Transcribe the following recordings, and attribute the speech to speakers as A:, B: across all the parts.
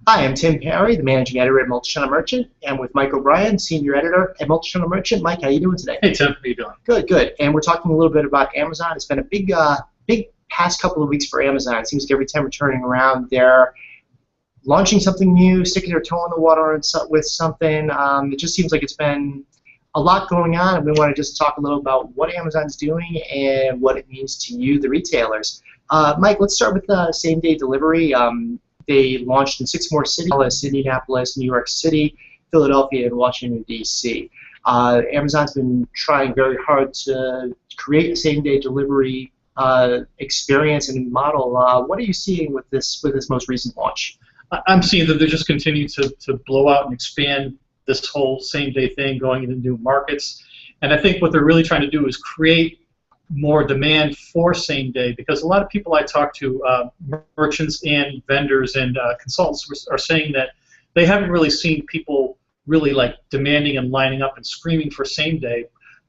A: Hi, I'm Tim Perry, the managing editor at Multi-Channel Merchant, and with Mike O'Brien, senior editor at Multi-Channel Merchant. Mike, how you doing today?
B: Hey Tim, how you doing?
A: Good, good. And we're talking a little bit about Amazon. It's been a big past couple of weeks for Amazon. It seems like every time we're turning around, they're launching something new, sticking their toe in the water with something. It just seems like it's been a lot going on, and we want to just talk a little about what Amazon's doing and what it means to you, the retailers. Mike, let's start with same-day delivery. They launched in 6 more cities: Indianapolis, New York City, Philadelphia, and Washington, D.C. Amazon's been trying very hard to create a same-day delivery experience and model. What are you seeing with this most recent launch?
B: I'm seeing that they're just continuing to blow out and expand this whole same-day thing, going into new markets. And I think what they're really trying to do is create more demand for same-day, because a lot of people I talk to, merchants and vendors and consultants, are saying that they haven't really seen people really like demanding and lining up and screaming for same-day.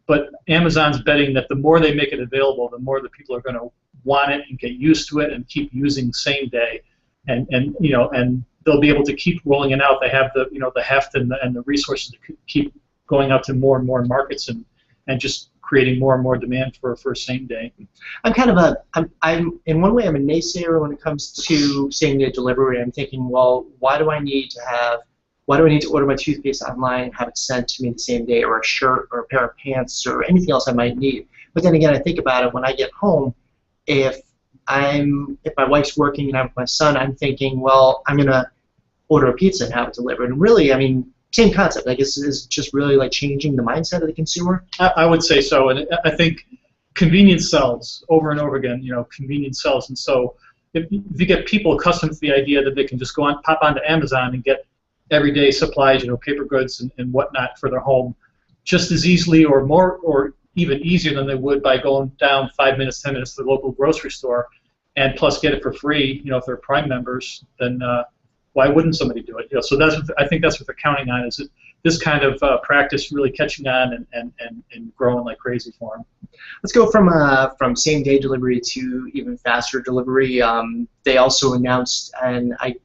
B: But Amazon's betting that the more they make it available, the more the people are going to want it and get used to it and keep using same-day, and they'll be able to keep rolling it out. They have the the heft and the resources to keep going out to more and more markets and just creating more and more demand for same-day.
A: I'm in one way I'm a naysayer when it comes to same-day delivery. I'm thinking, well, why do I need to order my toothpaste online, have it sent to me the same day, or a shirt, or a pair of pants, or anything else I might need? But then again, I think about it when I get home. If my wife's working and I'm with my son, I'm thinking, well, I'm gonna order a pizza and have it delivered. And really, I mean, same concept. I guess is just really like changing the mindset of the consumer.
B: I would say so, and I think convenience sells over and over again. Convenience sells, and so if you get people accustomed to the idea that they can just pop onto Amazon and get everyday supplies, paper goods and whatnot for their home, just as easily or more or even easier than they would by going down 5 minutes, 10 minutes to the local grocery store, and plus get it for free. If they're Prime members, then why wouldn't somebody do it? So I think that's what they're counting on, is this kind of practice really catching on and growing like crazy for them.
A: Let's go from same-day delivery to even faster delivery. They also announced, and I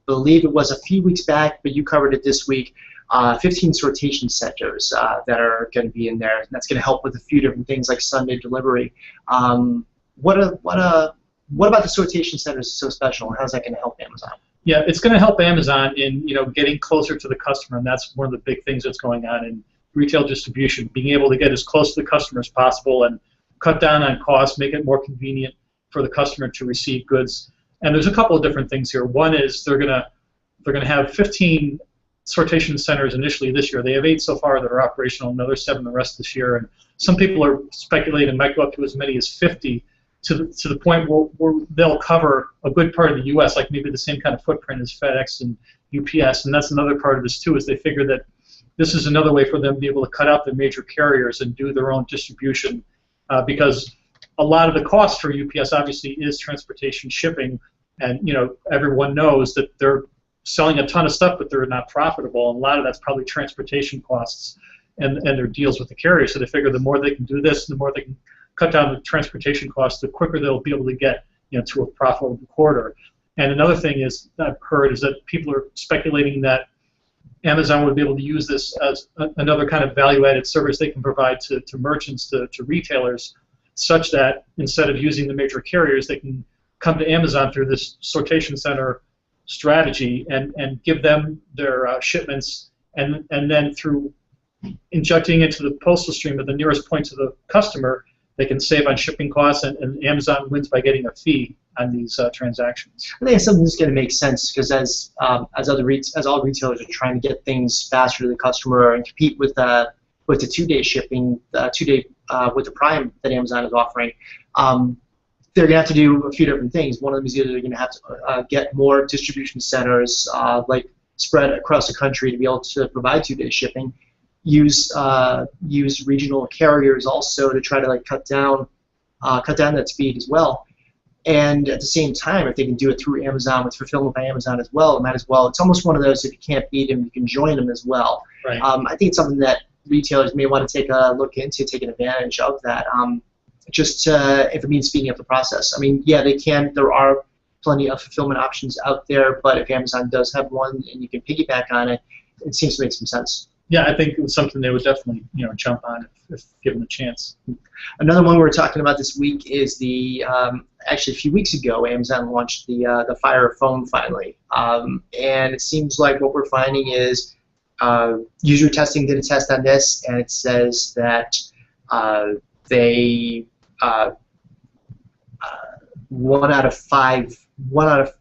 A: believe it was a few weeks back, but you covered it this week, 15 sortation centers that are going to be in there. And that's going to help with a few different things like Sunday delivery. What about the sortation centers is so special, and how's that going to help Amazon?
B: Yeah, it's going to help Amazon in getting closer to the customer, and that's one of the big things that's going on in retail distribution, being able to get as close to the customer as possible and cut down on costs, make it more convenient for the customer to receive goods. And there's a couple of different things here. One is they're gonna have 15 sortation centers initially this year. They have 8 so far that are operational, another 7 the rest this year. And some people are speculating it might go up to as many as 50 to the point where they'll cover a good part of the U.S., like maybe the same kind of footprint as FedEx and UPS. And that's another part of this too, is they figure that this is another way for them to be able to cut out the major carriers and do their own distribution, because a lot of the cost for UPS obviously is transportation, shipping, and everyone knows that they're selling a ton of stuff, but they're not profitable, and a lot of that's probably transportation costs and their deals with the carriers. So they figure the more they can do this, the more they can cut down the transportation costs, the quicker they'll be able to get to a profitable quarter. And another thing is that I've heard is that people are speculating that Amazon would be able to use this as another kind of value-added service they can provide to merchants, to retailers, such that instead of using the major carriers, they can come to Amazon through this sortation center strategy and give them their shipments, and then through injecting into the postal stream at the nearest point to the customer, they can save on shipping costs, and Amazon wins by getting a fee on these transactions.
A: I think it's something that's going to make sense, because as all retailers are trying to get things faster to the customer and compete with the 2-day shipping, with the Prime that Amazon is offering, they're going to have to do a few different things. One of them is either they're going to have to get more distribution centers like spread across the country to be able to provide 2-day shipping. Use regional carriers also to try to like cut down that speed as well. And at the same time, if they can do it through Amazon with fulfillment by Amazon as well, it might as well. It's almost one of those, if you can't beat them, you can join them as well.
B: Right.
A: I think it's something that retailers may want to take a look into, taking advantage of that. If it means speeding up the process. I mean, yeah, they can. There are plenty of fulfillment options out there, but if Amazon does have one and you can piggyback on it, it seems to make some sense.
B: Yeah, I think it was something they would definitely jump on if given the chance.
A: Another one we're talking about this week is the actually a few weeks ago Amazon launched the Fire Phone finally, and it seems like what we're finding is user testing did a test on this, and it says that they 1 out of 5.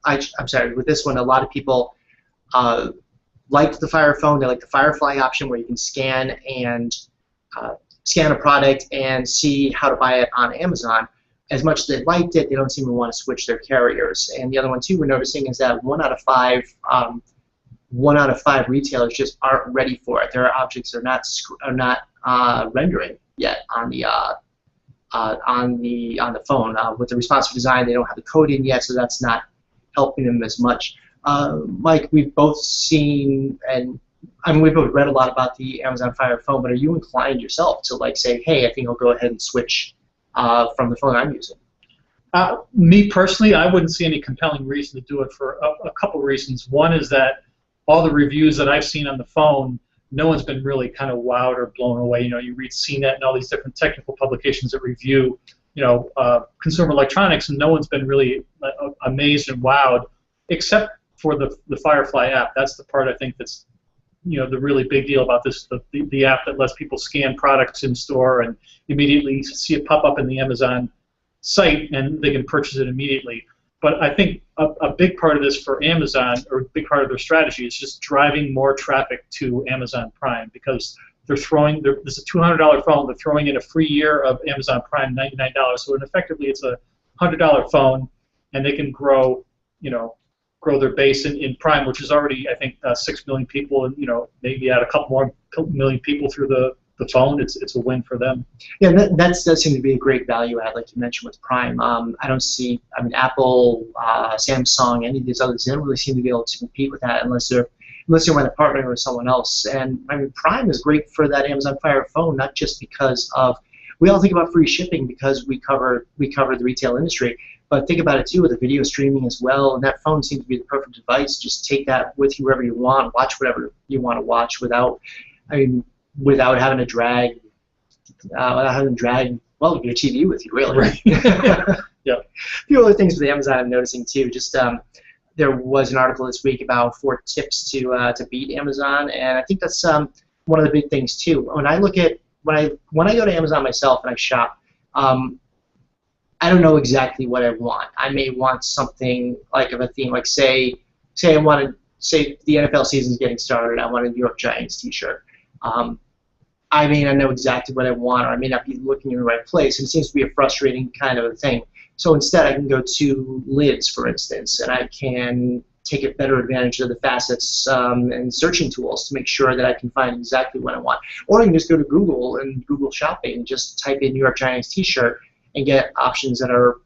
A: I'm sorry. With this one, a lot of people like the Fire Phone. They like the Firefly option where you can scan a product and see how to buy it on Amazon. As much as they liked it, they don't seem to want to switch their carriers. And the other one too we're noticing is that 1 out of 5 retailers just aren't ready for it. Their objects are not rendering yet on the phone. With the responsive design, they don't have the code in yet, so that's not helping them as much. Mike, we've both seen, and we've both read a lot about the Amazon Fire Phone, but are you inclined yourself to say, hey, I think I'll go ahead and switch from the phone I'm using?
B: Me personally, I wouldn't see any compelling reason to do it for a couple reasons. One is that all the reviews that I've seen on the phone, no one's been really kind of wowed or blown away. You read CNET and all these different technical publications that review, consumer electronics, and no one's been really amazed and wowed, except for the Firefly app. That's the part I think that's, the really big deal about this, the app that lets people scan products in store and immediately see it pop up in the Amazon site, and they can purchase it immediately. But I think a big part of this for Amazon, or a big part of their strategy, is just driving more traffic to Amazon Prime, because this is a $200 phone. They're throwing in a free year of Amazon Prime, $99. So effectively, it's a $100 phone, and they can grow their base in Prime, which is already, I think, 6 million people, and maybe add a couple more million people through the phone. It's a win for them.
A: Yeah, that does seem to be a great value add, like you mentioned with Prime. I don't see, Apple, Samsung, any of these others, they don't really seem to be able to compete with that unless they're partnering with someone else. And Prime is great for that Amazon Fire Phone, not just because of, we all think about free shipping because we cover the retail industry, but think about it too with the video streaming as well. And that phone seems to be the perfect device. Just take that with you wherever you want, watch whatever you want to watch without having to drag, well, your TV with you, really.
B: Right. Yeah.
A: A few other things with Amazon I'm noticing too. Just there was an article this week about 4 tips to beat Amazon, and I think that's one of the big things too. When I go to Amazon myself and I shop, I don't know exactly what I want. I may want something like of a theme, like say the NFL season's getting started. I want a New York Giants T-shirt. I may not know exactly what I want, or I may not be looking in the right place, and it seems to be a frustrating kind of a thing. So instead, I can go to Lids, for instance, and I can take a better advantage of the facets and searching tools to make sure that I can find exactly what I want. Or I can just go to Google and Google Shopping and just type in New York Giants T-shirt and get options that are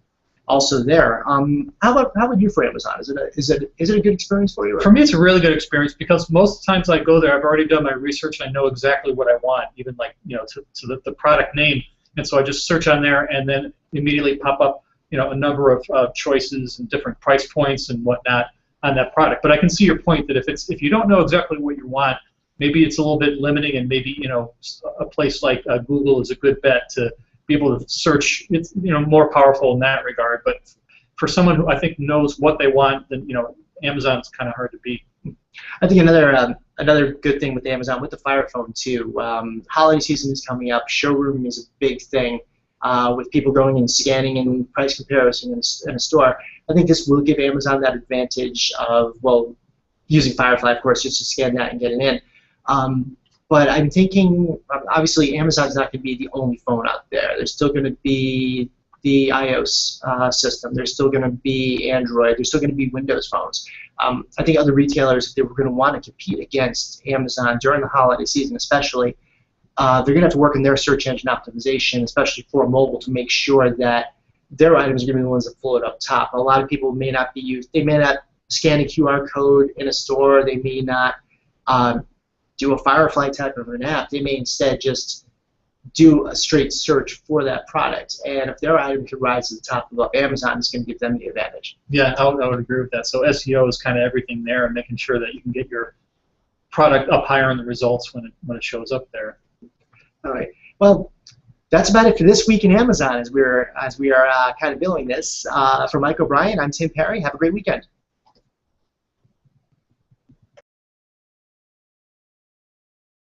A: also there. How about you for Amazon? Is it a good experience for you?
B: For me, it's a really good experience because most of the times I go there, I've already done my research and I know exactly what I want, even to the product name. And so I just search on there and then immediately pop up a number of choices and different price points and whatnot on that product. But I can see your point that if you don't know exactly what you want, maybe it's a little bit limiting, and maybe a place like Google is a good bet to be able to search. It's more powerful in that regard. But for someone who I think knows what they want, then Amazon's kind of hard to beat.
A: I think another good thing with Amazon, with the Fire Phone too, holiday season is coming up. Showrooming is a big thing with people going and scanning and price comparison in a store. I think this will give Amazon that advantage of, well, using Firefly, of course, just to scan that and get it in. But I'm thinking, obviously, Amazon's not going to be the only phone out there. There's still going to be the iOS system. There's still going to be Android. There's still going to be Windows phones. I think other retailers, if they were going to want to compete against Amazon during the holiday season especially, they're going to have to work on their search engine optimization, especially for mobile, to make sure that their items are going to be the ones that float up top. A lot of people may not scan a QR code in a store. They may not do a Firefly type of an app. They may instead just do a straight search for that product. And if their item could rise to the top of Amazon, it's going to give them the advantage.
B: Yeah, I would agree with that. So SEO is kind of everything there, and making sure that you can get your product up higher in the results when it shows up there.
A: All right. Well, that's about it for this week in Amazon as we are kind of billing this. For Mike O'Brien, I'm Tim Perry. Have a great weekend.